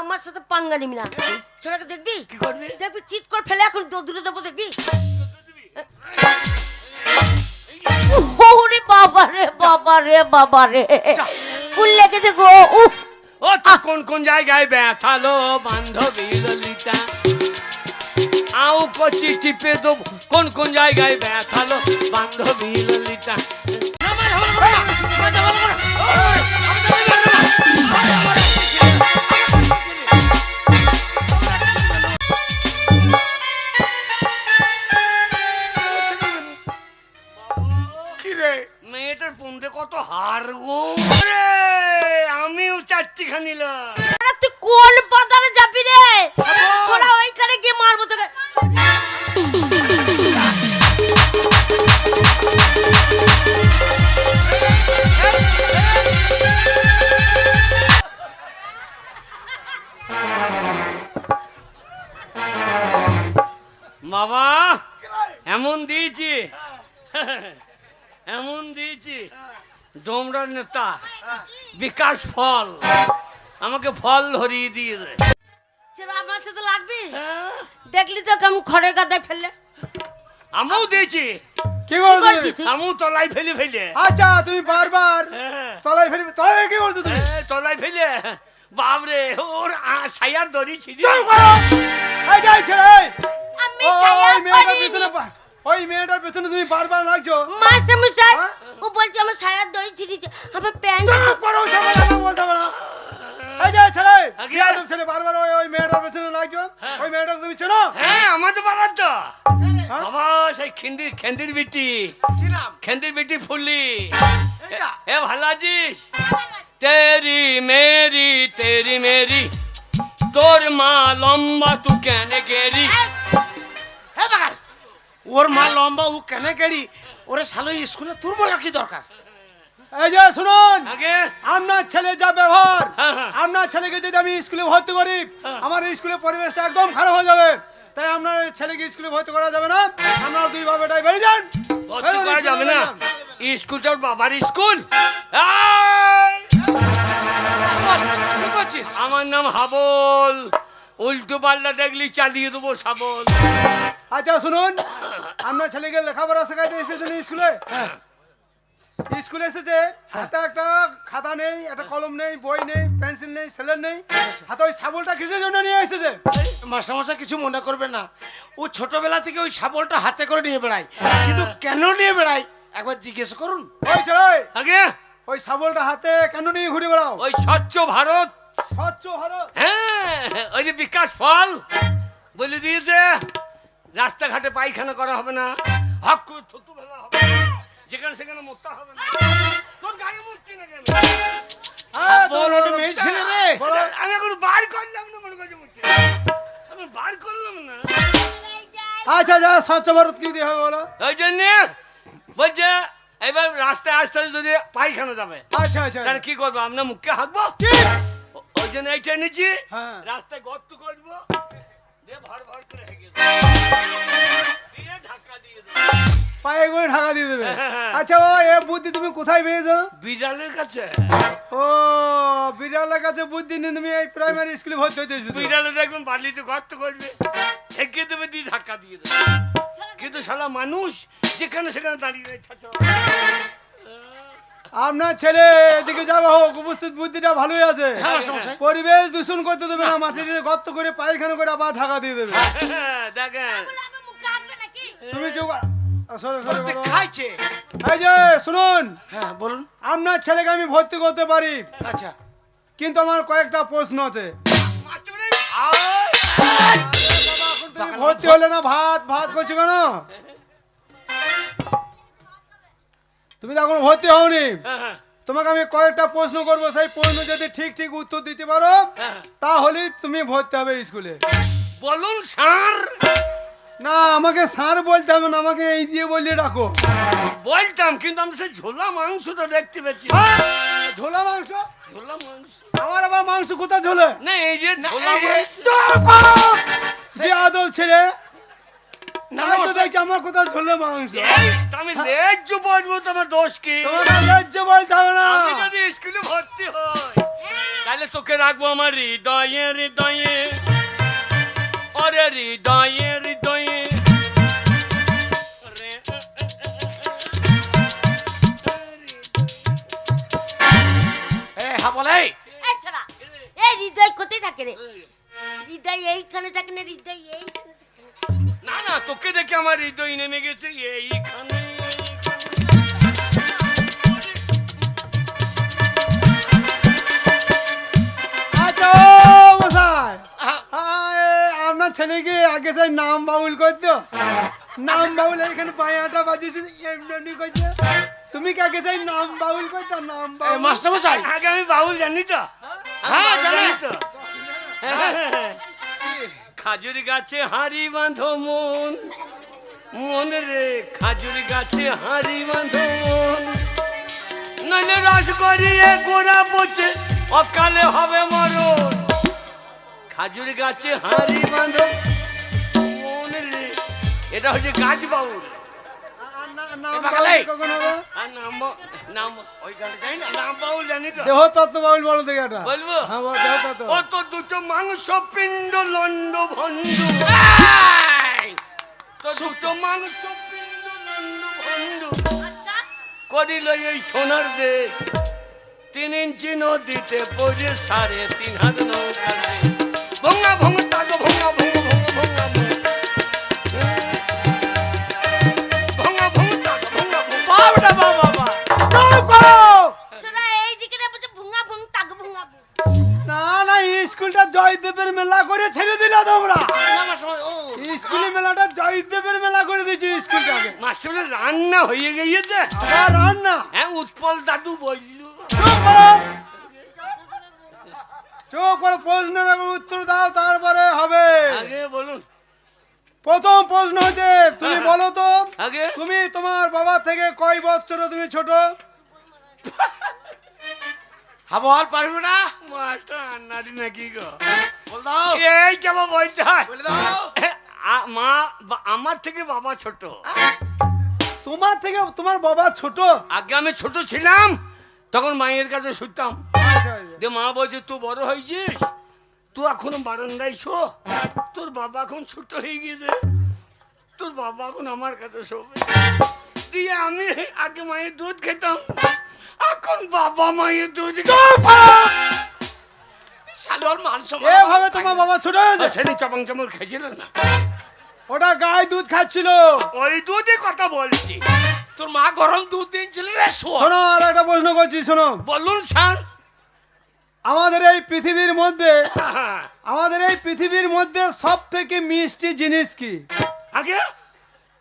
আমার সাথে পাঙ্গা নিবি না। ছেলেকে দেখবি কি করবি? দেখবি চিৎ করে ফেলে এখন দূরে দেবো দেখবি। ওরে বাবা রে বাবা রে বাবা রে, ফুল লেগেছে গো। ও তো কোন কোন জায়গায় ব্যথালো বান্ধবী ললিতা, আও কচি টিপে দেবো কোন কোন জায়গায় ব্যথালো বান্ধবী ললিতা। মেয়েটার পুন্দে কত হার গো, আমিও চারটিখানি নিলাম। তুই কোন বাজারে যাবি রে? তোরা ওইখানে গিয়ে মারবো তোকে। বাবা এমন দিয়েছি, এমন দিয়েছি, ডোমরার নেতা বিকাশ ফল আমাকে ফল ধরিয়ে দিয়ে দেয়। আমার সাথে লাগবি? দেখলি তো কেমন খড়ের গাদায় ফেললে। আমিও দিয়েছি, কি করছিস তুই? আমিও তলায় ফেলে ফেলে। আচ্ছা তুমি বারবার তলায় ফেলি, তলায় কি করছো তুমি? তলায় ফেলে বাবরে ওর সায়ার দড়ি ছিঁড়ি। এই যাই ছেড়ে, আমি সায়া পরিনি। ওই মেয়েটার পেছনে তুমি বারবার লাগছো। মাস্টার মশাই ও বলছে আমার সায়ার দড়ি ছিঁড়েছে, আমার প্যান্ট। চুপ করো, সবাই বলতে পারো। এই যাই ছেড়ে, আগে। তুমি ছেলে বারবার ওই মেয়েটার পেছনে লাগছো। ওই মেয়েটাকে তুমি চেনো? হ্যাঁ আমাদের পাড়ার তো হ্যাঁ? বাবা, সেই খেন্দির বিটি, খেন্দির বিটি ফুলি। এ ভালো আছিস? তেরি মেরি তোর মা লম্বা তু কেন গেরি। হ্যাঁ বাগাল, ওর মা লম্বা ও কেন গেড়ি? ওরে শালো স্কুলে তোর বলার কি দরকার? এই যে শুনুন, আগে আপনার ছেলে যা ব্যবহার, হ্যাঁ, হ্যাঁ। আপনার ছেলেকে যদি আমি স্কুলে ভর্তি করি, আমার এই স্কুলের পরিবেশটা একদম খারাপ হয়ে যাবে। তাই আপনার ছেলেকে স্কুলে ভর্তি করা যাবে না। আপনারা দুই বাবাটাই বেরিয়ে যান। ভর্তি করা যাবে না? স্কুলটা ওর বাবার স্কুল। কি করছিস? আমার নাম হাবল, উল্টো পাল্টা দেখলি চালিয়ে দেবো শাবল। আচ্ছা শুনুন, আপনার ছেলেকে লেখাপড়া শেখাইতে এসেছেন স্কুলে। স্কুলে এসেছে, হাতে একটা খাতা নেই, একটা কলম নেই, বই নেই, পেন্সিল নেই, স্লেট নেই। হাতে ওই শাবলটা কিসের জন্য নিয়ে এসেছে? মাস্টারমশাই কিছু মনে করবে না, ও ছোটবেলা থেকে ওই শাবলটা হাতে করে নিয়ে বেড়ায়, কিন্তু কেন নিয়ে বেড়ায় একবার জিজ্ঞেস করুন। ওই ছেলে, আগে ওই শাবলটা হাতে কেন নিয়ে ঘুরে বেড়াও? ওই স্বচ্ছ ভারত, স্বচ্ছ ভারত। হ্যাঁ ওই যে বিকাশ ফল বলে দিয়েছে রাস্তাঘাটে পায়খানা করা হবে না, হক করে থুতু ফেলা হবে না, যেখানে সেখানে মুততে হবে না। তোর গায়ে মুতছি না কেন? হ্যাঁ, বল, ওটা মেয়ে ছেলে রে। আমি এখন বার করলাম না, মনে করছি মুতছি না। আমি বার করলাম না। আচ্ছা যা, স্বচ্ছ ভারত কি দিয়ে হবে বলো? ওই জন্য বলছে এবার রাস্তায় আসতে যদি পায়খানা যাবে আচ্ছা আচ্ছা, তাহলে কি করবো? আপনার মুখে হাঁকবো, ওই জন্য এইটা এনেছি। হ্যাঁ। রাস্তায় গর্ত করবো, দিয়ে ভর ভর করে হেগে দিয়ে ধাক্কা দিয়ে দেবো। পায়ে করে ঢাকা দিয়ে দেবে। আচ্ছা ও এ বুদ্ধি তুমি কোথায় পেয়েছো? বিড়ালের কাছে। ও বিড়ালের কাছে বুদ্ধি নিয়ে তুমি এই প্রাইমারি স্কুলে ভর্তি হতে এসেছো? বিড়ালে দেখবেন বালিতে গর্ত করবে, ঠেকে দেবে, দিয়ে ধাক্কা দিয়ে দেবে। কিন্তু শালা মানুষ যেখানে সেখানে দাঁড়িয়ে রয়েছে। আপনার ছেলে এদিকে যাওয়া হোক, উপস্থিত বুদ্ধিটা ভালোই আছে। হ্যাঁ মাস্টারমশাই। পরিবেশ দূষণ করতে দেবে না, মাটিতে গর্ত করে পায়খানা করে আবার ঢাকা দিয়ে দেবে। দেখেন আমার মুখে আসবে নাকি? তুমি চোখ ওতে খাইছে। এই যে শুনুন, হ্যাঁ বলুন। আপনার ছেলেকে আমি ভর্তি করতে পারি, আচ্ছা কিন্তু আমার কয়েকটা প্রশ্ন আছে। তুমি ভর্তি হলে না ভাত ভাত করছো কেন? তুমি তো এখন ভর্তি হওনি। তোমাকে আমি কয়েকটা প্রশ্ন করবো, সেই প্রশ্ন যদি ঠিক ঠিক উত্তর দিতে পারো তাহলে তুমি ভর্তি হবে স্কুলে। বলুন স্যার। না আমাকে স্যার বলতে হবে না, আমাকে এই দিয়ে বললে রাখো। বলতাম, কিন্তু আমি সেই ঝোলা মাংসটা দেখতে পাচ্ছি। ঝোলা মাংস? ঝোলা মাংস আমার আবার মাংস কোথা ঝোলে? না, এই যে ঝোলা মাংস। বিয়াদব ছেলে, না আমি তো দেখছি আমার কোথা ঝোলে মাংস। আমি ন্যায্য বলবো, তোমার দোষ কি? তোমাকে লজ্জা বলতে হবে না। আমি যদি স্কুলে ভর্তি হই তাহলে তোকে রাখবো আমার হৃদয়ে হৃদয়ে, ওরে হৃদয়ে হৃদয়ে রে। বলে এই ছোড়া, এই হৃদয় কোথায় থাকে রে? হৃদয় এইখানে থাকে না, হৃদয় এইখানে থাকে না। না না, তোকে দেখে আমার হৃদয় নেমে গেছে এইখানে। আচ্ছা মশাই, আপনার ছেলেকে আগে সেই নাম বাউল করতো, নাম বাউল এখানে পায়াটা বাজিয়েছে এমনি এমনি করছে। তুমি কি আগে সেই নাম বাউল করতো? নাম বাউল মাস্টার মশাই, আগে আমি বাউল জানি তো। হ্যাঁ, আমি বাউল জানি। জানি তো। খাজুর গাছে হাড়ি বাঁধো মন, মন রে খাজুর গাছে হাড়ি বাঁধো মন, নইলে রস করিয়ে গোড়া পচে অকালে হবে মরণ। খাজুর গাছে হাড়ি বাঁধো মন রে, এটা হচ্ছে গাছ বাউল। নাম বাগালে। বাউল কখন হবে? আর নাম ওই গানটা জানি না, নাম বাউল জানি তো। দেহ তত্ত্ব বাউল বলো দেখে এটা। বলবো? হ্যাঁ বল, দেহ তত্ত্ব। ও তো দুটো মাংস পিণ্ড লন্ড ভন্ড, তো দুটো মাংস পিণ্ড লন্ড ভন্ড আচ্ছা, করিল এই সোনার দেশ। 3 ইঞ্চি নদীতে পড়ে 3.5 হাত নৌকা নেই। ভঙ্গা ভঙ্গ তাকে ভঙ্গা ভঙ্গ ভঙ্গ ভঙ্গা ভঙ্গা ভঙ্গ তাকে ভঙ্গা ভঙ্গ। বাবা বাবা ছোড়া এইদিকে না বলছে ভুঙ্গা ভুং তাক ভুঙ্গা ভুং। না না, স্কুলটা জয়দেবের মেলা করে ছেড়ে দিলা তোমরা। না মাস্টার ও স্কুলের মেলাটা জয়দেবের মেলা করে দিয়েছি স্কুলটাকে। মাস্টারের রান্না হয়ে গিয়েছে। আবার রান্না। হ্যাঁ, উৎপল দাদু বলল। চুপ করো। চুপ করে প্রশ্নের উত্তর দাও, তারপরে হবে। আগে বলুন। প্রথম প্রশ্ন হচ্ছে, তুমি হ্যাঁ। বলো তো, আগে তুমি তোমার বাবা থেকে কয় বছর তুমি ছোট? বল পারবি না? মাস্টার আন্নারি নাকি গো? বল দাও, এই কেমন বলতে হয়? বলে দাও। আমার থেকে বাবা ছোট। তোমার থেকে তোমার বাবা ছোট? আগে আমি ছোট ছিলাম, তখন মায়ের কাছে শুতাম। আচ্ছা, আচ্ছা। যে মা বলছে তুই বড় হয়েছিস, তুই এখনো বারান্দায় শো, তোর বাবা এখন ছোট হয়ে গিয়েছে, তোর বাবা এখন আমার কাছে শোবে। দিয়ে আমি আগে মায়ের দুধ খেতাম, এখন বাবা মায়ের দুধ শালোর মান সম্মান এভাবে তোমার বাবা ছোট হয়েছে? সেদিন চপাং চামড় খেয়েছিল না, ওটা গায়ে দুধ খাচ্ছিল। ওই দুধে কথা বলছি। তোর মা গরম দুধ দিয়েছিল রে শোয়া। শোনো, আর একটা প্রশ্ন করছি, শোনো। বলুন স্যার। আমাদের এই পৃথিবীর মধ্যে, আমাদের এই পৃথিবীর মধ্যে সব থেকে মিষ্টি জিনিস কি? আগে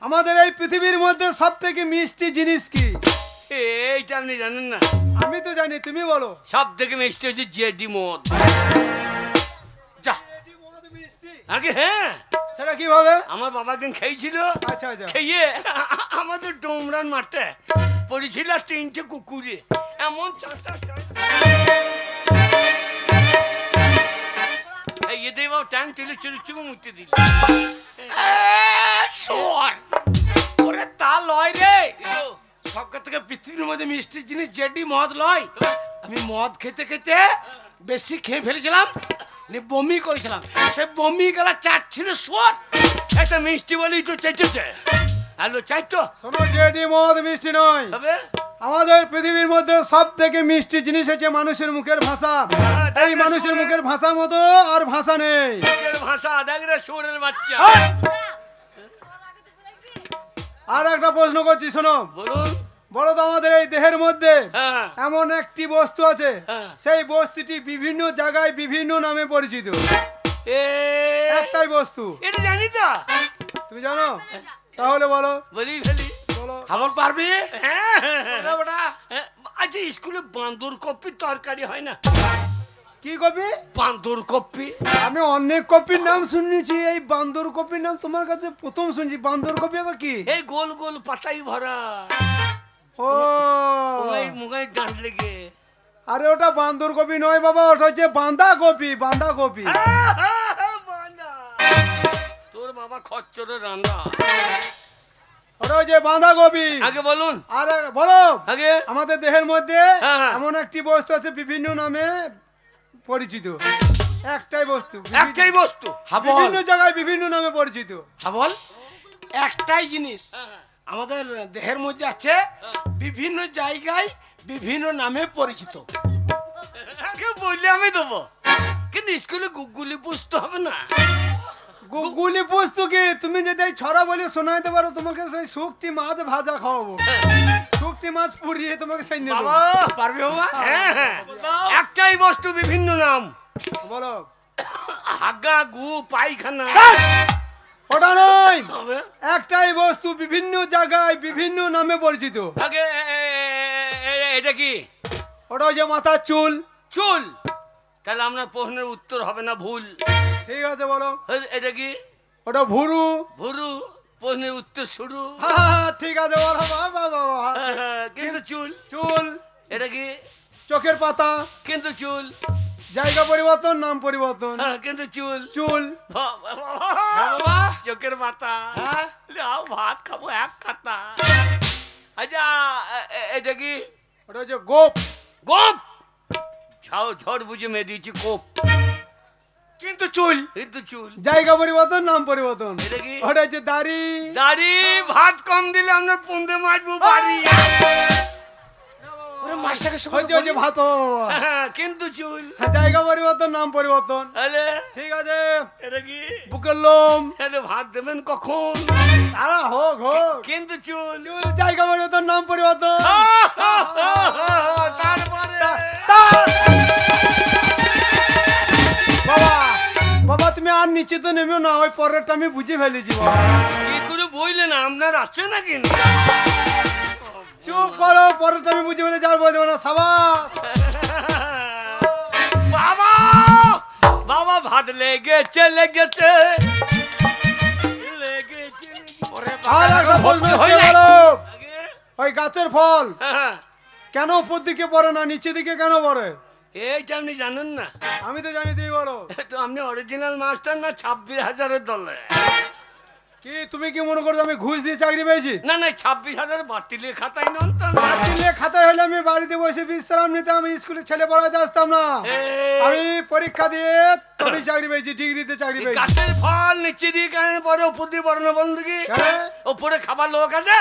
আমাদের এই পৃথিবীর মধ্যে সব থেকে মিষ্টি জিনিস কি? এইটা আপনি জানেন না? আমি তো জানি, তুমি বলো। সব থেকে মিষ্টি হচ্ছে জেডি মদ। যা আগে হ্যাঁ, সেটা কিভাবে? আমার বাবা দিন খেয়েছিল, আচ্ছা আচ্ছা। খেয়ে আমাদের ডোমরান মাঠে পড়েছিল 3টে কুকুরে, এমন চাঁটা এতে বাবা ট্যাঙ্ক তুলে চুরি চুমু মুতে দিল। শোয়ার ওরে তা লয় রে, সব থেকে পৃথিবীর মধ্যে মিষ্টি জিনিস জেডি মদ লয়। আমি মদ খেতে খেতে বেশি খেয়ে ফেলেছিলাম, বমি করেছিলাম, সে বমি গেলা চাটছিল শোয়ার। একটা মিষ্টি বলেই তো চাইছে। হ্যালো, চাইতো শোনো, জেডি মদ মিষ্টি নয়। হবে। আমাদের পৃথিবীর মধ্যে সব থেকে মিষ্টি জিনিস হচ্ছে মানুষের মুখের ভাষা। এই মানুষের মুখের ভাষা মতো আর ভাষা নেই। মুখের ভাষা দেখ রে সুরের বাচ্চা। আর একটা প্রশ্ন করছি, শোনো। বলুন। বলো তো, আমাদের এই দেহের মধ্যে হ্যাঁ এমন একটি বস্তু আছে, হ্যাঁ। সেই বস্তুটি বিভিন্ন জায়গায় বিভিন্ন নামে পরিচিত। একটাই বস্তু, এটা জানি তো। তুমি জানো? তাহলে বলো। বলি ফেলি। বলো। হাবল পারবি? হ্যাঁ, হ্যাঁ, হ্যাঁ। বলে বেটা। আচ্ছা, স্কুলে বান্দর কপির তরকারি হয় না? কি কপি? বান্দর কপি। আমি অনেক কপির নাম শুনেছি, এই বান্দর কপির নাম তোমার কাছে প্রথম শুনছি। বান্দর কপি আবার কি? এই গোল গোল পাতাই ভরা, ও, মুগাই ডাঁট লেগে। আরে ওটা বান্দর কপি নয় বাবা, ওটা হচ্ছে বাঁধা কপি। বাঁধা কপি। বান্দা। তোর বাবা খচ্চরের রান্না। ওটা হচ্ছে বাঁধা কপি। আগে বলুন। আরে বলো। আগে আমাদের দেহের মধ্যে হ্যাঁ, হ্যাঁ। এমন একটি বস্তু আছে বিভিন্ন নামে পরিচিত, একটাই বস্তু, একটাই বস্তু। হাবল বিভিন্ন জায়গায় বিভিন্ন নামে পরিচিত। হাবল একটাই জিনিস আমাদের দেহের মধ্যে আছে, বিভিন্ন জায়গায় বিভিন্ন নামে পরিচিত। আগে বললে আমি দেবো, কিন্তু স্কুলে গুগলি বুঝতে হবে না। গুগলি বস্তু কি? তুমি যদি এই ছড়া বলে শোনাইতে পারো, তোমাকে সেই শুকটি মাছ ভাজা খাওয়াবো, শুকটি মাছ পুড়িয়ে তোমাকে সেই নেবো। বাবা, পারবে বাবা? হ্যাঁ হ্যাঁ, একটাই বস্তু বিভিন্ন নাম। বলো। হাগা, গু, পায়খানা। ওটা নয়, হবে? একটাই বস্তু বিভিন্ন জায়গায় বিভিন্ন নামে পরিচিত। আগে এটা কি? ওটা ওই যে মাথার চুল। চুল। তাহলে আপনার প্রশ্নের উত্তর হবে না, ভুল। ঠিক আছে বলো। এটা কি? ওটা ভুরু। ভুরু। প্রশ্নের উত্তর শুরু। হ্যাঁ ঠিক আছে বলো। বাবা বাবা, কিন্তু চুল। চুল। এটা কি? চোখের পাতা। কিন্তু চুল। জায়গা পরিবর্তন, নাম পরিবর্তন। কিন্তু চুল। চুল। বাবা চোখের পাতা। হ্যাঁ লাও, ভাত খাবো এক খাতা। আচ্ছা, এটা কি? ওটা হচ্ছে গোপ। গোপ। ঝড় বুঝে মেয়ে দিয়েছি কোপ। কিন্তু চুল। কিন্তু চুল। জায়গা পরিবর্তন, নাম পরিবর্তন। এটা কি? ওটা হচ্ছে দাড়ি। দাড়ি। ভাত কম দিলে আমরা পুন্দে মারবো বাড়ি। ওরে মাস্টারকে হচ্ছে হচ্ছে ভাত। কিন্তু চুল। জায়গা পরিবর্তন, নাম পরিবর্তন। আরে ঠিক আছে। এটা কি? বুকের লোম। এটা ভাত দেবেন কখন? তারা হোক হোক। কিন্তু চুল। চুল, জায়গা পরিবর্তন, নাম পরিবর্তন। তারপরে বাবা বাবা, তুমি আর নিচে তো নেমেও না, ওই পরেরটা আমি বুঝে ফেলেছি বাবা। কি করে বললেন? আপনার আছে নাকি? চুপ করো, পরেরটা আমি বুঝে ফেলেছি, আর বলতে পারবো না। সাবাস। বাবা, বাবা ভাত লেগেছে লেগেছে লেগেছে। ওরে আর একটা প্রশ্ন হচ্ছে, বলো। আগে? ওই গাছের ফল হ্যাঁ, কেন উপর দিকে পড়ে না, নিচে দিকে কেন পড়ে? এইটা আপনি জানেন না? আমি তো জানি, তুমি বলো। তো আপনি অরিজিনাল মাস্টার না 26,000-এর দলে? কি তুমি কি মনে করছো আমি ঘুষ দিয়ে চাকরি পেয়েছি? না না, 26,000 বাতিলের খাতায় নন তো। দিলে খাতায় হলে আমি বাড়িতে বসে বিশ্রাম নিতাম, আমি স্কুলে ছেলে পড়াইতে আসতাম না। আমি পরীক্ষা দিয়ে তবেই চাকরি পেয়েছি, ডিগ্রিতে চাকরি পেয়েছি। গাছের ফল নিচে দিয়ে কেন পরে, উপর দিয়ে পড়ে না বন্ধু কি? কেন? ওপরে খাবার লোক আছে?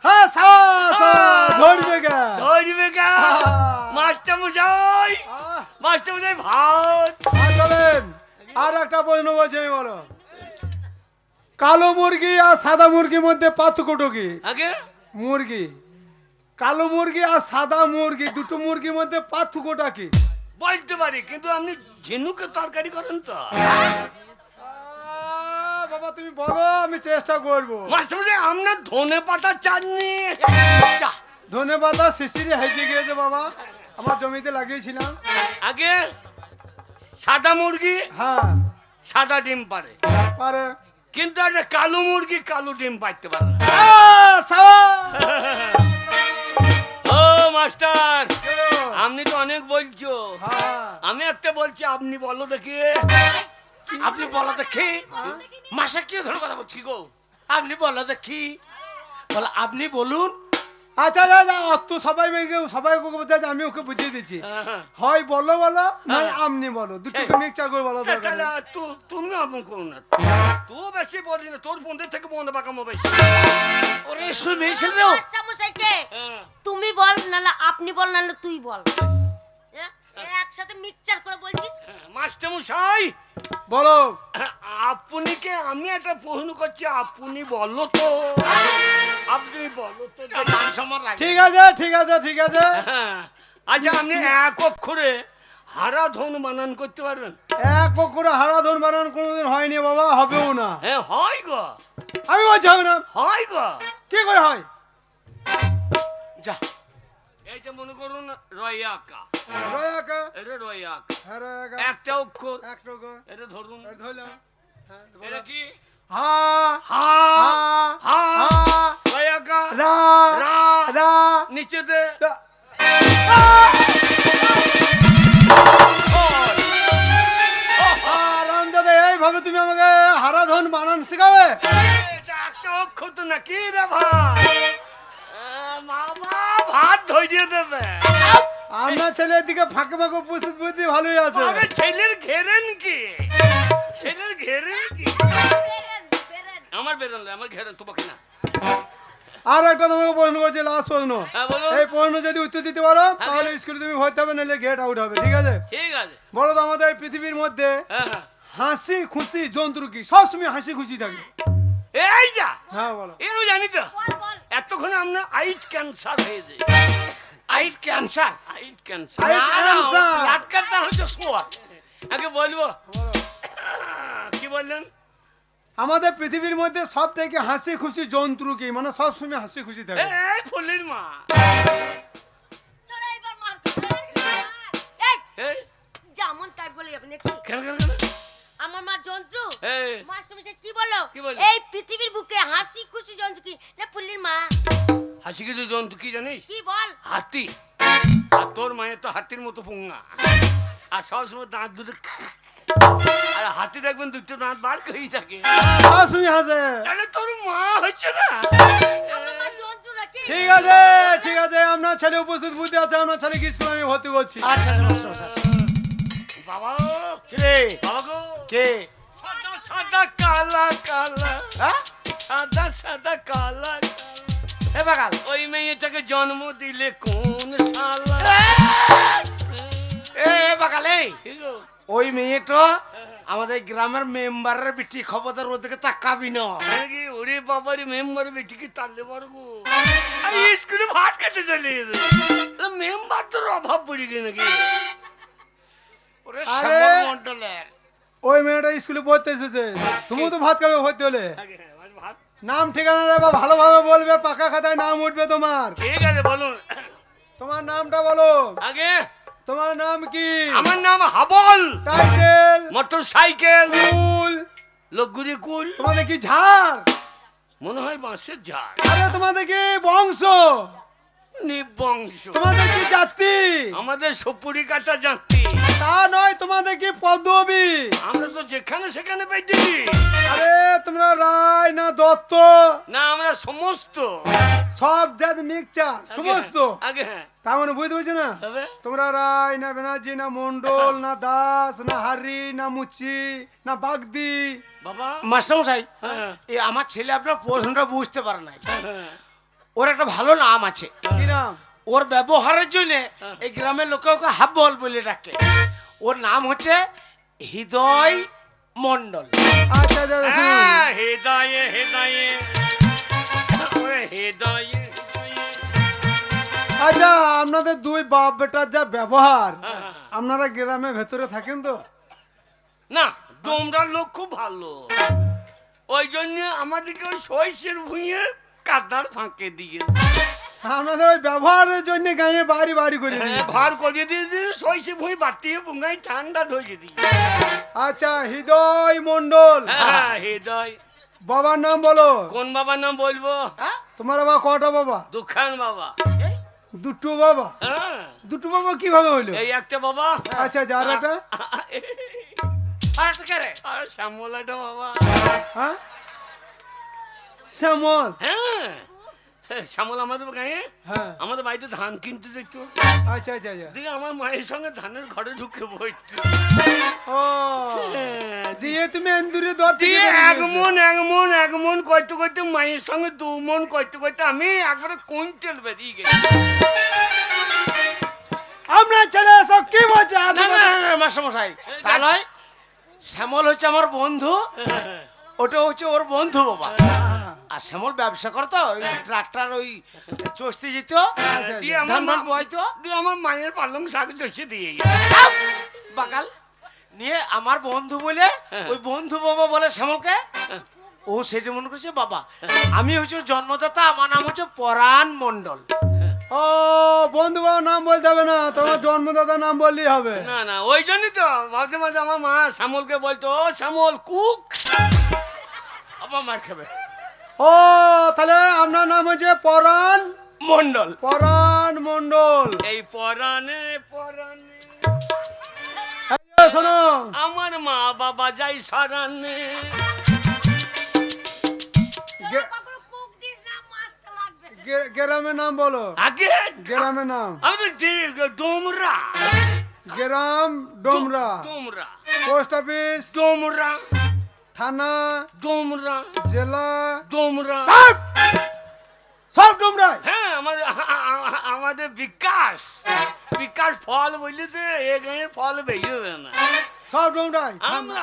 হ্যাঁ সাবাস, ধরবে গা। ধরবে গা। মাস্টার মশাই, মাস্টার মশাই ভাত। চলেন, আর একটা প্রশ্ন বলছি আমি, বলো। কালো মুরগি আর সাদা মুরগির মধ্যে পার্থক্যটা কি? আগে? মুরগি, কালো মুরগি আর সাদা মুরগি, দুটো মুরগির মধ্যে পার্থক্যটা কি? বলতে পারি, কিন্তু আপনি ঝিনুকে তরকারি করেন তো? বাবা তুমি বলো, আমি চেষ্টা করবো। মাস্টার মশাই, আপনার ধনে পাতা চাটনি। ধনে পাতা শিশিরে হেঁচে গিয়েছে বাবা, আমার জমিতে লাগিয়েছিলাম। আগে সাদা মুরগি হ্যাঁ সাদা ডিম পারে, পারে। কিন্তু একটা কালো মুরগি কালো ডিম পাইতে পারে না। সাবাস। ও মাস্টার, আপনি তো অনেক বলছো, হ্যাঁ। আমি একটা বলছি, আপনি বলো দেখি। আপনি বলো দেখি। মাসে কি ধরনের কথা বলছি গো? আপনি বলো দেখি। বলো, আপনি বলুন। আচ্ছা আচ্ছা, তো সবাই সবাই বলছে, আমি ওকে বুঝিয়ে দিচ্ছি। হয় বলো বলো, নয় আপনি বলো, দুটোকে মিক্সচার করে বলো দরকার নেই। তুমি আপন করো না, তুই বেশি বলি না, তোর বন্ধু থেকে বন্ধু পাকামো বেশি। ওরে শুনে ছিল মাস্টার মশাইকে তুমি বল, নাহলে আপনি বল, নাহলে তুই বল। একসাথে মিক্সচার করে বলছিস। মাস্টার মশাই বলো। আপনি কে, আমি একটা প্রশ্ন করছি, আপনি বলো তো, আপনি বলো তো। মান সম্মান রাখি। ঠিক আছে ঠিক আছে ঠিক আছে। হ্যাঁ, আচ্ছা আপনি এক অক্ষরে হারা ধন বানান করতে পারবেন? এক করে হারাধন বানান কোনোদিন হয়নি বাবা, হবেও না। হ্যাঁ হয় গো, আমি বলছি হবে না। হয় গো। কি করে হয়? যা এই যে মনে করুন রয়াকা, রয়াকা। এটা রয়াকা, হ্যাঁ রয়াকা। একটা অক্ষর, একটা করে এটা ধরুন, ধরলাম। হ্যাঁ এটা কি? হা হা হা হা হা রয়াকা, রা রা রা। নিচেতে রামদাদা, এইভাবে তুমি আমাকে হারাধন বানান শেখাবে? এটা একটা অক্ষর তো না, কি রে ভাই? মামা ভাত ধরিয়ে দেবে। আপনার ছেলের দিকে ফাঁকে ফাঁকে উপস্থিত বুদ্ধি ভালোই আছে। আরে ছেলের ঘেরেন কি? ছেলের ঘেরেন কি? আমার বেরোন আমার ঘেরেন তোমাকে না। আর একটা তোমাকে প্রশ্ন করছি, লাস্ট প্রশ্ন। হ্যাঁ বলো। এই প্রশ্ন যদি উত্তর দিতে পারো তাহলে স্কুলে তুমি ভর্তি হবে, নাহলে গেট আউট হবে, ঠিক আছে? ঠিক আছে। বলো তো আমাদের এই পৃথিবীর মধ্যে হ্যাঁ হ্যাঁ হাসি খুশি জন্তু কি? সবসময় হাসি খুশি থাকে। এই যা হ্যাঁ বলো। এর জানি তো বল বল। এতক্ষণ আমরা আইট ক্যান্সার হয়ে যায়। আইট ক্যান্সার? আইট ক্যান্সার আইট ক্যান্সার। ব্লাড ক্যান্সার হচ্ছে শোয়ার। আগে বলবো কি বললেন? আমাদের পৃথিবীর মধ্যে সব থেকে হাসি খুশি জন্তু কি? মানে সবসময় হাসি খুশি থাকে। এই ফুলের মা। চলো এবার মার। এই এই যেমন তাই বলে যাবে নাকি? কেন কেন কেন? আমার মা জন্তু। এই মাস্টারমশাই কি বললো? কি বললো? এই পৃথিবীর বুকে হাসি খুশি জন্তু কি? না ফুলির মা। হাসি কিছু জন্তু কি জানিস? কি বল? হাতি। আর তোর মায়ের তো হাতির মতো পুঙ্গা, আর সবসময় দাঁত দুটো আর হাতি দেখবেন দুটো দাঁত বার করেই থাকে। সবসময় হাসে। তাহলে তোর মা হচ্ছে না? আমার মা জন্তু নাকি? ঠিক আছে ঠিক আছে, আপনার ছেলে উপস্থিত বুদ্ধি আছে, আপনার ছেলেকে স্কুলে আমি ভর্তি করছি। আচ্ছা আচ্ছা। বাবা কি রে? বাবা গো, কে? সাদা সাদা কালা কালা, হ্যাঁ? সাদা সাদা কালা কালা। এ বাগাল। ওই মেয়েটাকে জন্ম দিলে কোন শালা? এ বাগাল এই। কি গো? ওই মেয়েটা আমাদের গ্রামের মেম্বারের বিটি, খবরদার ওদিকে তাকাবি না। নাকি? ওরে বাবারে মেম্বার বেটিকে তাললে পারবো। আমি স্কুলে ভাত খেতে চলে গেছে, মেম্বার তোর অভাব পড়ে গেছে নাকি? ওরে আরে! শ্যামল মণ্ডলের। ওই মেয়েটা স্কুলে পড়তে এসেছে, তুমিও তো ভাত খাবে ভর্তি হলে। আগে হ্যাঁ, আজ ভাত নাম ঠিকানা নেবা, ভালোভাবে বলবে, পাকা খাতায় নাম উঠবে তোমার। ঠিক আছে বলুন। তোমার নামটা বলো। আগে তোমার নাম কি? আমার নাম হাবল। টাইটেল? Motor cycle. কুল? লোকগুলি কুল। তোমাদের কি ঝাড়? মনে হয় বাঁশের ঝাড়। আরে তোমাদের কি বংশ? নিবংশ। তোমাদের কি জাতি? আমাদের সপুরি কাটা জাতি। তা নয়, তোমাদের কি পদবী? আমরা তো যেখানে সেখানে পাইতেছি। আরে তোমরা রায় না দত্ত? না আমরা সমস্ত। সব জাতি মিক্সচার, সমস্ত। আগে হ্যাঁ তার মানে বুঝতে পারছি না, হবে। তোমরা রায় না ব্যানার্জি না মন্ডল না দাস না হারি না মুচি না বাগদি? বাবা মাস্টারমশাই, হ্যাঁ এই আমার ছেলে আপনার প্রশ্নটা বুঝতে পারে নাই। হ্যাঁ ওর একটা ভালো নাম আছে, কি নাম? ওর ব্যবহারের জন্য এই গ্রামের লোকে ওকে হাব্বল বলে ডাকে। ওর নাম হচ্ছে হৃদয় মণ্ডল। আচ্ছা আচ্ছা শুনুন। হ্যাঁ, হৃদয়ে হৃদয়ে ওরে হৃদয়ে হৃদয়ে। আচ্ছা, আপনাদের দুই বাপ বেটার যা ব্যবহার, হ্যাঁ। আপনারা গ্রামে ভেতরে থাকেন তো? না তোমরা লোক খুব ভালো, ওই জন্য আমাদেরকে ওই সইসের ভুঁইয়ে কাদার ফাঁকে দিয়ে আপনাদের ওই ব্যবহারের জন্য গাঁয়ে বাড়ি বাড়ি করে দিয়েছে। ঘর করিয়ে দিয়েছে, সইসে ভুঁই বাটিয়ে পুঙ্গাই ঠান্ডা ধরিয়ে দিয়ে। আচ্ছা, হৃদয় মণ্ডল, হ্যাঁ হৃদয়। বাবার নাম বলো। কোন বাবার নাম বলবো? হ্যাঁ? তোমার বাবা কটা বাবা? দুখান বাবা। এই? দুটো বাবা? হ্যাঁ দুটো বাবা কিভাবে হইলো? এই একটা বাবা। আচ্ছা আচ্ছা, আর একটা? আর একটা কে রে? আর শ্যামল একটা বাবা। হ্যাঁ, শ্যামল? হ্যাঁ শ্যামল আমাদের গায়ে হ্যাঁ, আমাদের বাড়িতে ধান কিনতে যেত, আচ্ছা আচ্ছা আচ্ছা। দিয়ে আমার মায়ের সঙ্গে ধানের ঘরে ঢুকে বইত। ও, দিয়ে তুমি এন্দুরে দর থেকে দিয়ে বেরিয়ে এক গেছো। মন করতে করতে মায়ের সঙ্গে 2 মন করতে করতে আমি একবারে কুইন্টাল বেরিয়ে গেছি। আপনার ছেলে সব কি বলছে? না না না, না, মাস্টারমশাই, তা নয়। শ্যামল হচ্ছে আমার বন্ধু, ওটা হচ্ছে ওর বন্ধু বাবা। আর শ্যামল ব্যবসা করতো, ওই ট্রাক্টর ওই চষতে যেত, আচ্ছা, দিয়ে আচ্ছা। আমার ধান ধান বইতো। দিয়ে আমার মায়ের পালং শাক চষে দিয়ে বাগাল নিয়ে আমার বন্ধু বলে, ওই বন্ধু বাবা বলে শ্যামলকে। ও সেটা মনে করছে বাবা। আমি হচ্ছে ওর জন্মদাতা, আমার নাম হচ্ছে পরাণ মণ্ডল। ও, বন্ধু বাবার নাম বলতে হবে না, তোমার জন্মদাতার নাম বললেই হবে। না না, ওই জন্যই তো মাঝে মাঝে আমার মা শ্যামলকে বলতো, ও শ্যামল কুক। আমার মার খাবে। ও, তাহলে আপনার নাম হচ্ছে পরাণ মণ্ডল। পরাণ মণ্ডল। এই পরাণে পরাণে এই যে শোনো, আমার মা বাবা যাই সরানে। গে- কখনো কুক দিস না, মাছ তো লাগবে। গ্রামের নাম বলো, আগে গ্রামের নাম। আমি তো ডোমরা। গ্রাম ডোমরা, ডোমরা, পোস্ট অফিস, ডোমরা, থানা, ডোমরা, জেলা, ডোমরা। সব ডোমরায়। হ্যাঁ, আমাদের বিকাশ বিকাশ ফল বললে তো এ গাঁয়ে ফল বেরোবে না। সব ডোমরায়।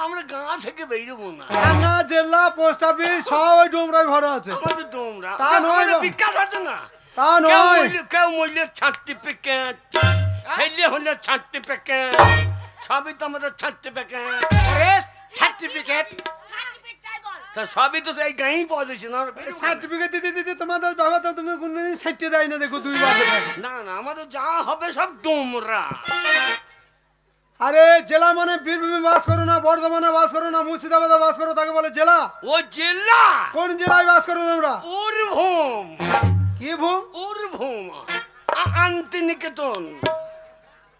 আমরা গাঁ থেকে বেরোবো না। থানা, জেলা, পোস্ট অফিস সব ওই ডোমরায় ভরা আছে। আমাদের ডোমরা, তা নয় আমাদের না। বিকাশ আছে না। তা নয়, কেউ মরলে সার্টিফিকেট, ছেলে হলে সার্টিফিকেট, সবই তো আমাদের সার্টিফিকেট। সার্টিফিকেট সার্টিফিকেট চাই বল। তা সবই তো এই গাঁয়েই পাওয়া যাচ্ছে না। সার্টিফিকেট দিতে দিতে তোমাদের বাবা তো তুমি কোনদিন সাইটে দেয় না, দেখো 2 বছর। না না, আমাদের যা হবে সব ডোমরা। আরে জেলা মানে বীরভূমে বাস করো না, বর্ধমানে বাস করো না, মুর্শিদাবাদে বাস করো, তাকে বলে জেলা। ও জেলা কোন জেলায় বাস করো তোমরা? উরভূম। কি ভূম? উরভূম, আন্তিনিকেতন।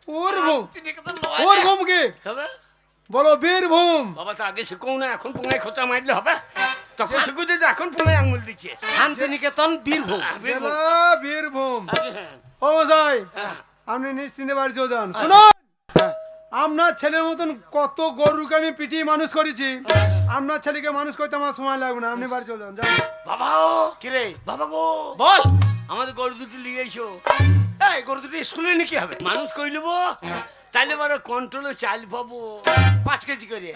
বীরভূম। আন্তিনিকেতন বীরভূম কি হবে? বলো? বীরভূম। বাবা তো আগে শিখুন না, এখন পুঙ্গায় খোঁচা মারলে হবে? তখন শিখু দিতে এখন পুঙ্গায় আঙুল দিচ্ছে। শান্তিনিকেতন বীরভূম। বীরভূম। জেলা বীরভূম। আগে হ্যাঁ। ও মশাই, হ্যাঁ। আপনি নিশ্চিন্তে বাড়ি চলে যান। শুনুন, আপনার ছেলের মতন কত গরুকে আমি পিটিয়ে মানুষ করেছি, আপনার ছেলেকে মানুষ করতে আমার সময় লাগবে না, আপনি বাড়ি চলে যান। যান। বাবা কিরে বাবা গো, বল। আমাদের গরু দুটো নিয়ে এসো। এই গরু দুটো স্কুলে নিয়ে কি হবে? মানুষ কই নেবো, তাইলে বড় কন্ট্রোলে চাল পাবো। 5 কেজি করে।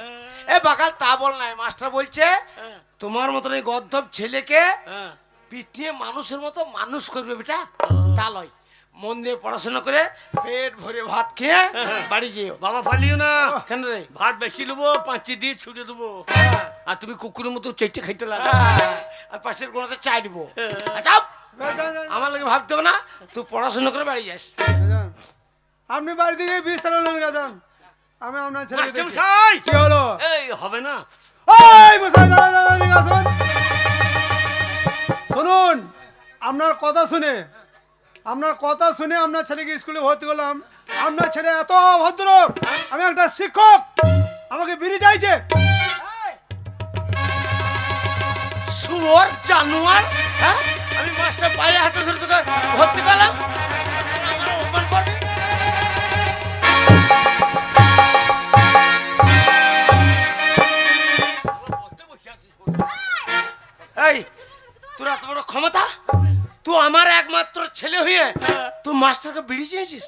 এ বাকাল তা বল নাই, মাস্টার বলছে হ্যাঁ, তোমার মতন এই গদ্ধব ছেলেকে হ্যাঁ। পিটিয়ে মানুষের মতো মানুষ করবে বেটা, তা লয়। মন দিয়ে পড়াশোনা করে পেট ভরে ভাত খেয়ে বাড়ি যেও। বাবা ফালিও না, কেন রে? ভাত বেশি নেবো, 5 দিয়ে ছুটে দেবো। আর তুমি কুকুরের মতো চেটে খাইতে লাগো। আর পাশের গোড়াতে চাই দিব। হ্যাঁ। যান, যান, যান, আমার লাগে ভাবতে হবে না, তুই পড়াশোনা করে বাড়ি যাস। যান। আপনি বাড়ি থেকে 20 সাল হলেন, যান। আমি আপনার ছেলেকে দেখছি। মাস্টারমশাই! কি হলো? এই হবে না। ওই মশাই, দাঁড়া, দাঁড়া, এদিকে আসুন। শুনুন, আপনার কথা শুনে আপনার ছেলেকে স্কুলে ভর্তি করলাম। আপনার ছেলে এত ভদ্র, আমি একটা শিক্ষক, আমাকে বিড়ি চাইছে। শুয়োর জানোয়ার, হ্যাঁ? আমি মাস্টার পায়ে হাতে ধরে তোকে ভর্তি করলাম, আমার অপমান করবি? পড়তে বসে আছিস বলে। এই তোর এত বড় ক্ষমতা, তুই আমার একমাত্র ছেলে হয়ে তুই মাস্টারকে বিড়ি চেয়েছিস?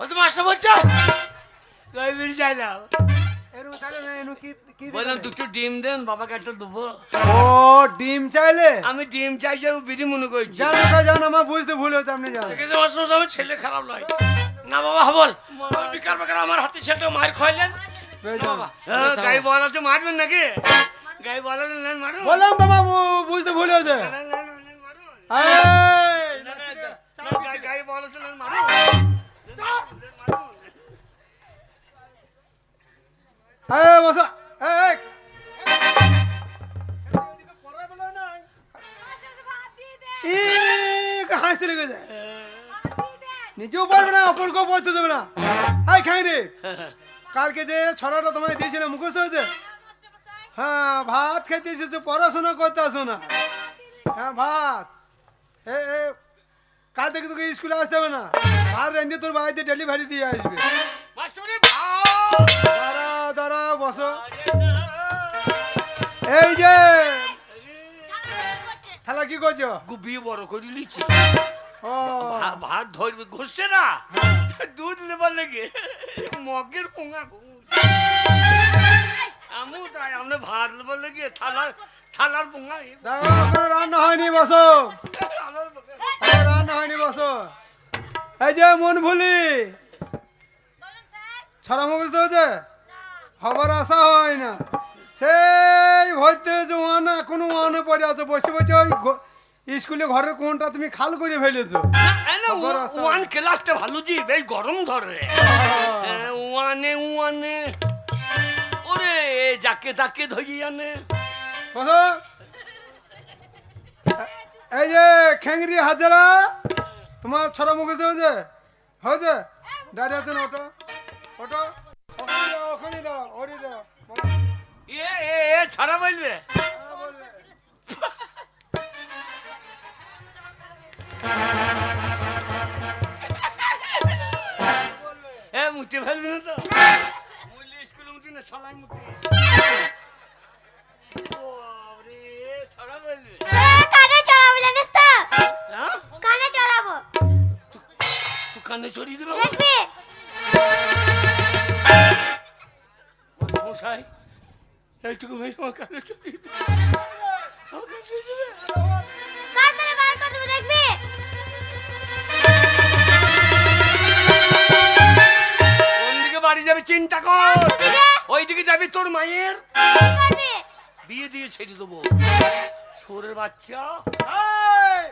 ওই তো মাস্টার বলছে তাই বেশি চাই না। এরকম তাহলে না, এরকম কি বললাম দুটো ডিম দেন, বাবাকে একটা দেবো। ও ডিম চাইলে? আমি ডিম চাইছি, আমি বিড়ি মনে করছি। জান মশাই, জান, আমার বুঝতে ভুল হয়েছে, আপনি যান। দেখেছে মাস্টার, আমার ছেলে খারাপ নয় না বাবা। বল, বিকার বেকার আমার হাতে ছেলেটা মার খাইলেন বেশ, না যান। বাবা। গাই বলাতে মারবেন নাকি? গাই বলাতে নেন মারুন। বললাম তো বাবু, বুঝতে ভুল হয়েছে। নেন, নেন, নেন, মারুন। এই, না, না, গাই বলাতে নেন মারুন। নেন, মারুন। এই মশা, এই, হাসতে লেগেছে। নিজেও পারবে না, অপরকেও বলতে দেবে না। এই খাই রে, কালকে যে ছড়াটা তোমায় দিয়েছিলাম মুখস্থ হয়েছে? হ্যাঁ, ভাত খেতে এসেছো, পড়াশোনা করতে আসো না। হ্যাঁ, ভাত। কাল থেকে তোকে স্কুলে আসতে হবে না, ভাত রেঁধে তোর বাড়িতে ডেলিভারি দিয়ে আসবে। মাস্টারে ভাত। দাঁড়া দাঁড়া, বসো। এই যে থালা কি করছো? গুবিয়ে বড় করে লিছি। ও ভাত ধরবে, ঘষছে না, দুধ নেবার লেগে মগের পোঙা আমু তাই আমরা ভাত নেবার লেগে থালার পোঙা দেখো, ওখানে রান্না হয়নি, বসো। ওখানে রান্না হয়নি, বসো। এই যে মন ভুলি, ছড়া মুখস্থ হয়েছে? খবর আসা হয় না, সেই ভর্তি হয়েছে ওয়ানে, এখনো ওয়ানে পড়ে আছে, বসে বসে ওই স্কুলে ঘরের কোনটা তুমি খাল করে ফেলেছো। খবর আসা ওয়ান ক্লাসটা ভালো জি, বেশ গরম ধরে। ওয়ানে ওরে যাকে তাকে ধরি আনে। বসো। এই যে খেংরি হাজারা, তোমার ছড়া মুখস্থ হয়েছে? হয়েছে? দাঁড়িয়ে আছেন, ওটো ওটো, ওখানে দাও, ওরি দাও, বলো। এ ছাড়া বলবে। বলবে। পিটে ফেলবি না তো মুলি স্কুলে মুতি না ছলাই মুতি ও রে ছড়া বলবি কানে চড়াবো জানিস তো? হ্যাঁ কানে চড়াবো। তুই কানে চড়িয়ে দেবে দেখবি? মশাই এইটুকু মেয়ে আমার কানে চড়িয়ে দেবে আমার কানে চড়িয়ে দেবে কান ধরে বার করে দেবো, দেখবি? কোন দিকে বাড়ি যাবি চিন্তা কর ওদিকে? ওইদিকে যাবি তোর মায়ের কি করবি? বিয়ে দিয়ে ছেড়ে দেবো সোরের বাচ্চা এই!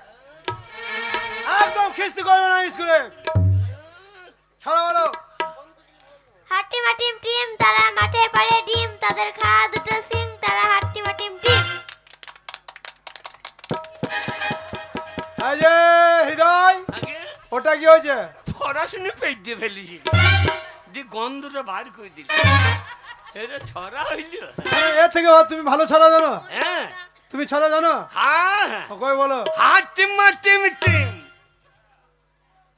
একদম খিস্তি করবে না স্কুলে। ছড়া বলো। হাট্টি মাটিম টিম, তারা মাঠে পারে ডিম, তাদের খাওয়া দুটো সিং, তারা হাট্টি মাটিম টিম। এই যে হৃদয়, আগে ওটা কি হয়েছে? পড়াশুনে পেট দিয়ে ফেলেছি দি গন্ধটা বার করে দিল এটা ছড়া হইল এর থেকে ভালো, তুমি ভালো ছড়া জানো? হ্যাঁ তুমি ছড়া জানো? হ্যাঁ ও, কই বলো। হাট টিম মার টিম টিম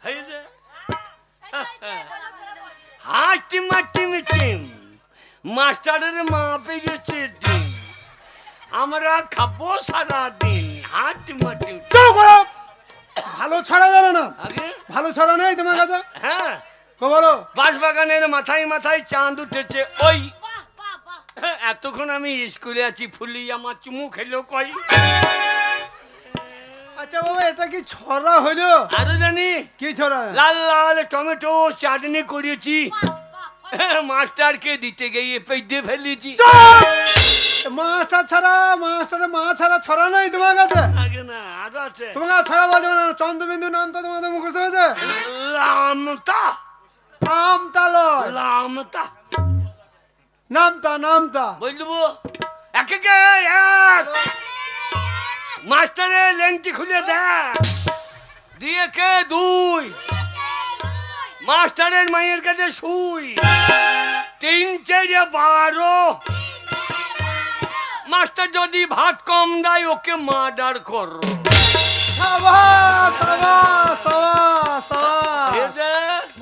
হয়ে যে হাট টিম মার টিম টিম মাস্টারের মা পেয়েছে ডিম আমরা খাবো সারা দিন হাট টিম মার টিম চুপ করো। ভালো ছড়া জানো না? আগে ভালো ছড়া নেই তোমার কাছে? হ্যাঁ কই বলো। বাঁশবাগানের মাথায় মাথায় চাঁদ উঠেছে ওই এতক্ষণ আমি স্কুলে আছি ফুলি আমার চুমু খেলো কই আচ্ছা বাবা, এটা কি ছড়া হইলো? আরো জানি কি ছড়া? লাল লাল টমেটো চাটনি করেছি মাস্টারকে দিতে গিয়ে পেয়ে ফেলেছি মাস্টার ছাড়া, মাস্টারের মা ছাড়া ছড়া নাই তোমার কাছে? আগে না আরো আছে তোমার কাছে ছড়া বলতে পারো না? চন্দ্রবিন্দু নামটা তোমাদের মুখস্থ হয়েছে? লামতা নামতা লয়, লামতা নামতা নামতা। বলবো এক মাস্টারের লেংটি খুলে দেখ দিয়ে কে দুই মাস্টারের মায়ের কাছে শুই 3 4 12 মাস্টার যদি ভাত কম দেয় ওকে মার্ডার করো সাবাস সাবাস সাবাস সাবাস।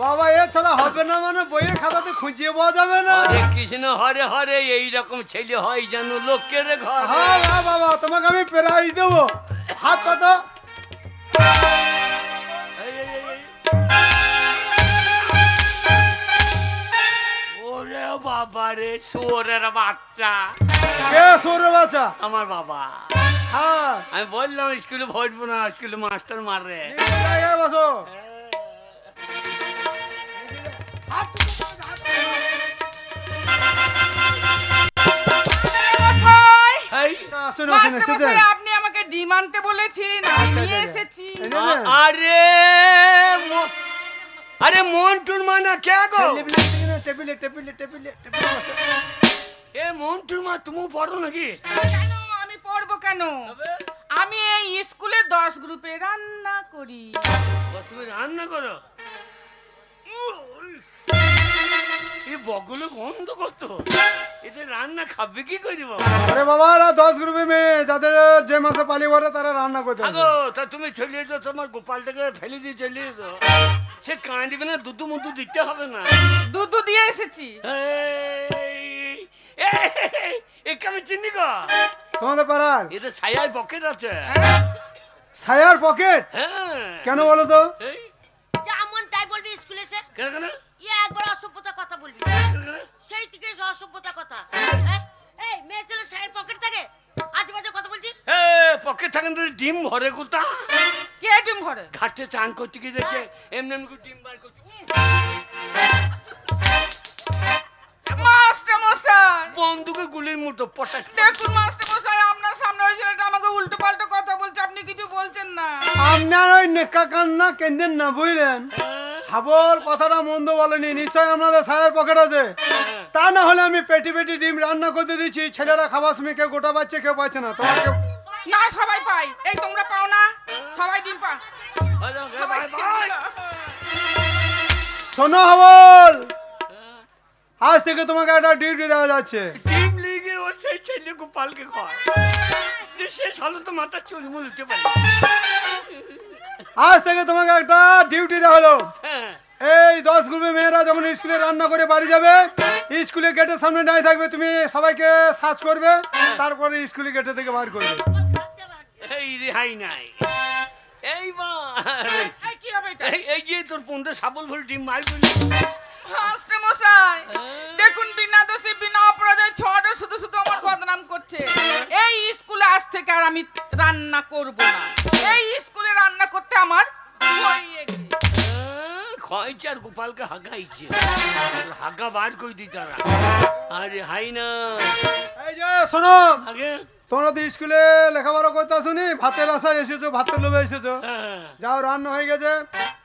বাবা, এ ছড়া হবে না মানে বইয়ের খাতাতে খুঁজিয়ে পাওয়া যাবে না। হরে কৃষ্ণ হরে হরে এইরকম ছেলে হয় যেন লোকের ঘর হ্যাঁ হ্যাঁ বাবা, তোমাকে আমি প্রাইজ দেবো। হাত পাতো। ওরে বাবা রে শুয়োরের বাচ্চা কে সরে বাচ্চা? আমার বাবা হ্যাঁ, আমি বললাম স্কুলে ভরবো না স্কুলে মাস্টার মারে নিজের জায়গায় বসো। এই, আসুন আসুন, এসেছে। আপনি আমাকে ডিম আনতে বলেছেন, আমি আচ্ছা, নিয়ে আচ্ছা, এসেছি। এই নে, নে। আরে আরে মন্টুর মা না কে গো টেবিলে টেবিলে টেবিলে টেবিলে বসো। এ মন্টুর মা তুমি পড়ো নাকি কেন আমি পড়বো কেন? আমি এই স্কুলে 10 গ্রুপে রান্না করি। তুমি রান্না করো এই বগুলো গন্ধ কত এতে রান্না খাবে কি করি বাবা আরে বাবা, 10 গ্রুপে মেয়ে যাদের যে মাসে পালি ভরে তারা রান্না করতে আসে। আগো তা তুমি চলে যেত তোমার গোপালটাকে ফেলে দিয়ে চলে যেত সে কাঁদিবে না দুধু মুধু দিতে হবে না দুধ দিয়ে এসেছি। একে আমি চিনি গো তোমাদের পাড়ার এটা ছায়ায় পকেট আছে ছায়ার পকেট? হ্যাঁ কেন বলো তো? এই যা মন তাই বলবি স্কুলে এসে। কেন কেন একবার অসভ্যতা কথা বলবি, সেই থেকে অসভ্যতা কথা। এই মেয়ে ছেলে শাড়ির পকেট থাকে, আজ বাজে কথা বলছিস। পকেট থাকেন তো ডিম ভরে কোথা কে ডিম ভরে? ঘাটে চান করতে গিয়ে দেখে এমনি এমনি করে ডিম বার করছে মাস্টার মশাই, বন্দুকে গুলির মতো পটাশ দেখুন মাস্টার মশাই, আপনার সামনে ওই ছেলেটা আমাকে উল্টো পাল্টো কথা বলছে, আপনি কিছু বলছেন না। আপনার ওই নেকা কান্না কেন্দেন না, বুঝলেন? হাবল কথাটা মন্দ বলেনি, নিশ্চয়ই আপনাদের ছায়ার পকেট আছে। তা না হলে আমি পেটি পেটি ডিম রান্না করতে দিচ্ছি, ছেলেরা খাবার সময় কেউ গোটা পাচ্ছে কেউ পাচ্ছে না। তোমাকে না সবাই পাই, এই তোমরা পাও না? সবাই ডিম পাও। সবাই ডিম পাও। শোনো হাবল, আজ থেকে তোমাকে একটা ডিউটি দেওয়া যাচ্ছে। ডিম লিগে ও সেই ছেলে গোপালকে খায় সে সালো তো মাথা চুলমুল উঠে পারে আজ থেকে তোমাকে একটা ডিউটি দেওয়া হলো। হ্যাঁ এই 10 গ্রুপে মেয়েরা যখন স্কুলে রান্না করে বাড়ি যাবে, স্কুলে গেটের সামনে দাঁড়িয়ে থাকবে, তুমি সবাইকে সার্চ করবে, তারপরে স্কুলে গেটে থেকে বার করবে। এই রেহাই নাই। এইবার এই কি হবে এটা? এই যে তোর পন্দে সাবল ভুল ডিম মার করলি। মাস্টার মশাই দেখুন, বিনা দোষে বিনা অপরাধে ছোট শুধু শুধু আমার বদনাম করছে। এই স্কুলে আজ থেকে আর আমি রান্না করব না। এই স্কুলে রান্না করতে আমার ভয় লাগে। খাইছে আর গোপালকে হাগাইছে, হাগা বার করে দিই তারা। আরে হাই না এই যে শোনো, আগে তোমরা তো স্কুলে লেখাপড়া করতে আসোনি, ভাতের আশায় এসেছো, ভাতের লোভে এসেছো। হ্যাঁ, যাও, রান্না হয়ে গেছে,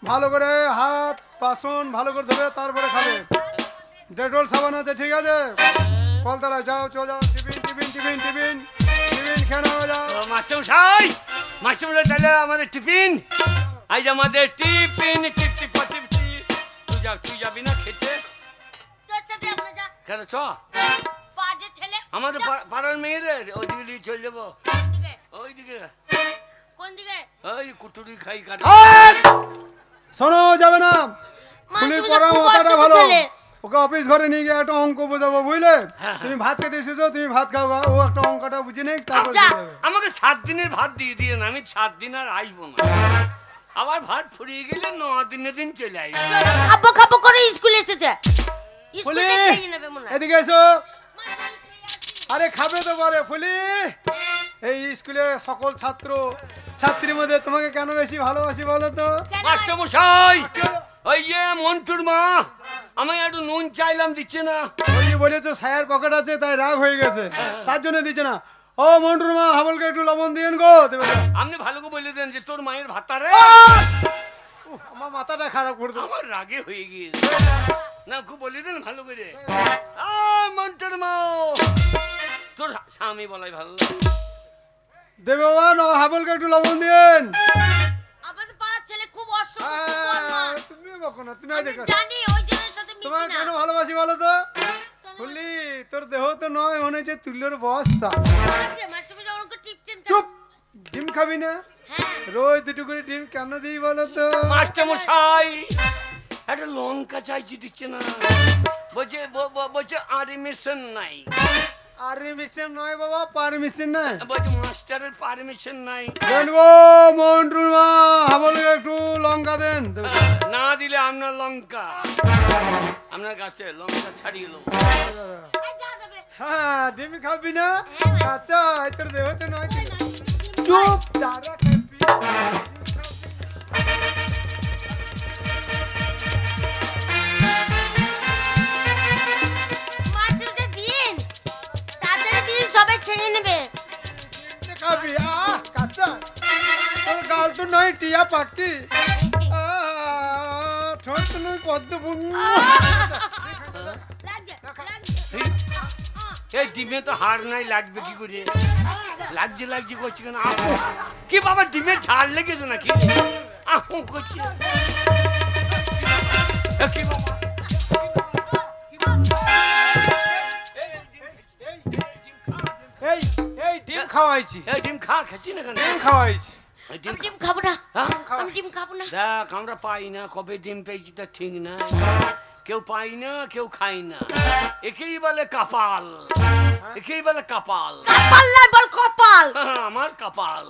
ভালো করে হাত বাসন ভালো করে ধোবে, তারপরে খাবে। ডেটল সাবান আছে, ঠিক আছে? কলতলায় যাও, চলে যাও, tiffin tiffin tiffin tiffin tiffin খেয়ে নাও, যাও। মাস্টারমশাই, মাস্টারমশাই তাহলে আমাদের টিফিন, আজ আমাদের টিফিন টিপটি পটিপটি। তুই যাবি না খেতে? তোর সাথে আমরা যা কেন চ, বাজে ছেলে। আমাদের যা। পাড়ার মেয়েরে ওইদিকে নিয়ে চলে যাবো। কোন দিকে? ওইদিকে কোন দিকে? ওই কুটুরি খাই কাটা। হাট! শোনো, যাবে না। মা, খুলির তুমি তো পড়া খুব মাথাটা অসভ্য ভালো। ছেলে। ওকে অফিস ঘরে নিয়ে গিয়ে একটা অঙ্ক বোঝাবো, বুঝলে? হ্যাঁ। তুমি ভাত খেতে এসেছো, তুমি ভাত খাও, ও একটা অঙ্কটা বুঝে নেই, তারপর যা। চলে যাবে। আমাকে 7 দিনের ভাত দিয়ে দিয়ে না, আমি 7 দিন আর আসবো না। আবার ভাত ফুরিয়ে গেলে 9 দিনের দিন চলে আসবো। চলো, খাবো খাবো করে স্কুলে এসেছে। ফুলি, স্কুলে খেয়ে নেবে মনে হয়। এদিকে এসো। মা, আমি খেয়ে আসি। আরে খাবে তো পারে ফুলি। এই স্কুলে সকল ছাত্র ছাত্রীর মধ্যে তোমাকে কেন বেশি ভালোবাসি বলো তো? কেন? মাস্টারমশাই, ওই যে মন্টুর মা আমি একটু নুন চাইলাম, দিচ্ছে না। ওই যে বলেছো ছায়ার পকেট আছে, তাই রাগ হয়ে গেছে, তার জন্য দিচ্ছে না। ও মন্টুর মা, হাবলকে একটু লবণ দিয়েন গো, দেবে না। আপনি ভালো করে বলে দেন যে তোর মায়ের ভাতারে। উফ, আমার মাথাটা খারাপ করে দেবো। আমার রাগে হয়ে গিয়েছে না, খুব বলে দেন ভালো করে। মন্টুর মা, তোর স্বামী বলাই ভালো লাগে। দেবে বাবা, না হাবলকে একটু লবণ দিয়েন। আমাদের পাড়ার ছেলে খুব অসভ্য, খুব বদমাশ। তুমি বকো না, তুমি আমি দেখো জানি ওই জনের সাথে মিশি তোমাকে না। কেন ভালোবাসি বলো তো? ফুলি, তোর দেহ তো নয়, মনে হচ্ছে তুল্যর বস্তা। মাস্টারমশাই ওরকম টিপছেন কেন? চুপ, ডিম খাবি না? হ্যাঁ। রোজ দুটো করে ডিম কেন দিই বলো তো? মাস্টারমশাই একটা লঙ্কা চাইছি, দিচ্ছে না। বলছে পারমিশন নাই। পারমিশন নয় বাবা, পারমিশন নাই। বলছে মাস্টারের পারমিশন নাই। দেন গো মন্টুর মা, হাবলকে একটু লঙ্কা দেন। না দিলে আপনার লঙ্কা, আপনার গাছে লঙ্কা ছাড়িয়ে এলো। এই যা দেবে। হ্যাঁ, ডিম খাবি না? হ্যাঁ, ভাই। আচ্ছা, তোর দেহ তো নয়। চুপ, চারা খাবি। মাস্টারমশাই দিন, তাড়াতাড়ি দিন, সবাই খেয়ে নেবে। খাবি? কাঁচা তোর গাল তো নয় টিয়া পাখি, ঠোঁট তো নয় পদ্ম ফুল। লাগছে, লাগছে। এই ডিমে তো হার নাই, লাগবে কি করে? লাগছে লাগছে করছি কেন? কি বাবা, ডিমে ঝাড় লেগেছে নাকি? করছে কি বাবা? এই এই ডিম খাওয়াইছি, এই ডিম খাচ্ছি না কেন? ডিম খাওয়াইছি। এই ডিম আমি ডিম খাবো না, হ্যাঁ? আমি ডিম খাবো না। দেখ, আমরা পাই না, কবে ডিম পেয়েছি তা ঠিক না। কেউ পাই না, কেউ খাই না। একেই বলে কপাল, একেই বলে কপাল। কপাল নাই বল কপাল, আমার কপাল।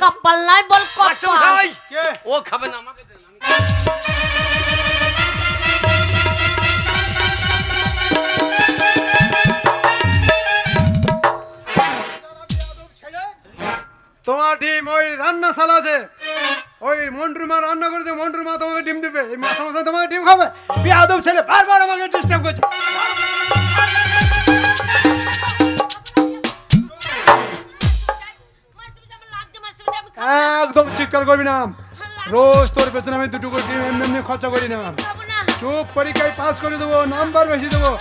কপাল নাই বল কপাল। মাস্টারমশাই, কে? ও খাবে না, আমাকে দেন। আমি খাবো। তোমার ডিম ওই রান্নাশালা আছে, ওই মন্টুর মা রান্না করেছে, মন্টুর মা তোমাকে ডিম দিবে। এই মাথা মাথা তোমাকে ডিম খাবে? বিয়াদব ছেলে, বারবার আমাকে ডিস্টার্ব করছে। মাস্টারমশাই আমার লাগছে, মাস্টারমশাই আমি খাবো না। একদম চিৎকার করবি না। রোজ তোর পেছনে আমি দুটো করে ডিম এমনি এমনি খরচা করি না। খাবো না। চুপ, পরীক্ষায় পাস করে দেবো, নাম্বার বেশি দেবো।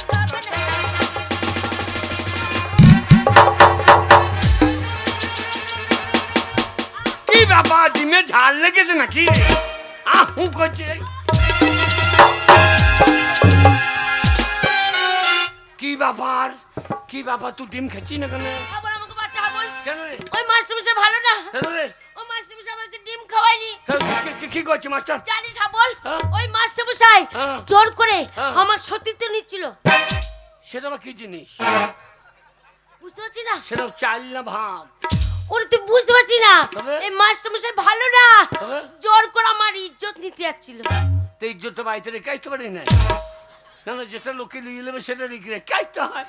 কি ব্যাপার, ডিমে ঝাড় লেগেছে নাকি? করছে কি ব্যাপার? কি ব্যাপার, তুই ডিম খাচ্ছি না কেন? আবার আমাকে বাচ্চা বল। কেন রে? ওই মাস্টারমশাই ভালো না, কেন রে? ওই মাস্টারমশাই আমাকে ডিম খাওয়ায়নি। কি করছে মাস্টার? জানিস বল, হ্যাঁ? ওই মাস্টার মশাই হ্যাঁ। জোর করে হ্যাঁ। আমার সতীত্ব নিচ্ছিল। সেটা আবার কি জিনিস? বুঝতে পারছি না। সেটা চাল না ভাত? ওরে তুই বুঝতে পারছি না, তবে? এই মাস্টার মশাই ভালো না, তবে? জোর করে আমার ইজ্জত নিতে যাচ্ছিল। তো ইজ্জতটা বাড়িতে রেখে আসতে পারি না? না না, যেটা লোকে নিয়ে নেবে সেটা রেখে আসতে হয়।